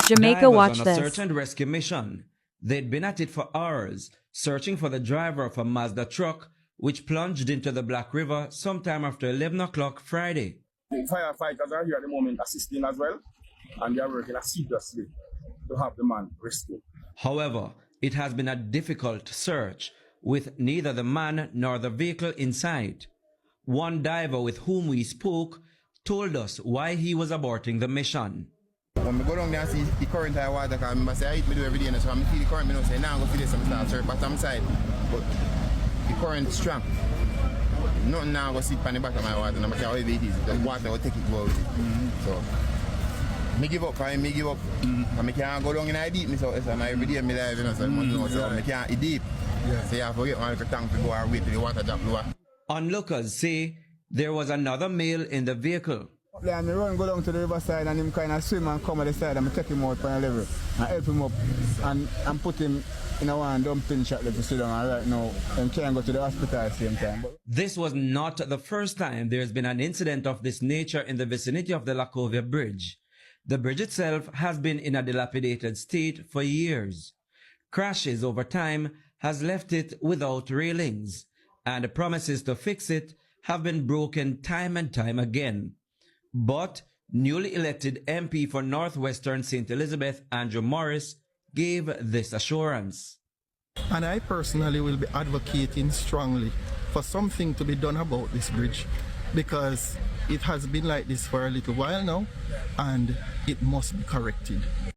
Jamaica, Divers watch on a this. search and rescue mission. They'd been at it for hours, searching for the driver of a Mazda truck which plunged into the Black River sometime after 11 o'clock Friday. The firefighters are here at the moment assisting as well, and they are working assiduously to have the man rescued. However, it has been a difficult search, with neither the man nor the vehicle in sight. One diver with whom we spoke told us why he was aborting the mission. When I go down there and see the current I water, because I say I eat me do every day, so I feel the current, I say, now I'm going to feel this, I'm start search bottom side. But the current is strong. Nothing now go sit on the bottom of my water, no matter how heavy it is, the water will take it go with it. So, me give up, and I can't go down in the deep, so every day I'm live, so I can't eat deep. So you have to get one little tank to go and wait till the water drop lower. Onlookers say there was another male in the vehicle. I go down to the riverside and him kind of swim and come on the side and I take him out on the level and help him up and put him in a one dumping shot to sit down, and right now and can't go to the hospital at the same time. This was not the first time there has been an incident of this nature in the vicinity of the Lacovia Bridge. The bridge itself has been in a dilapidated state for years. Crashes over time has left it without railings, and promises to fix it have been broken time and time again. But newly elected MP for Northwestern St. Elizabeth, Andrew Morris, gave this assurance. And I personally will be advocating strongly for something to be done about this bridge, because it has been like this for a little while now and it must be corrected.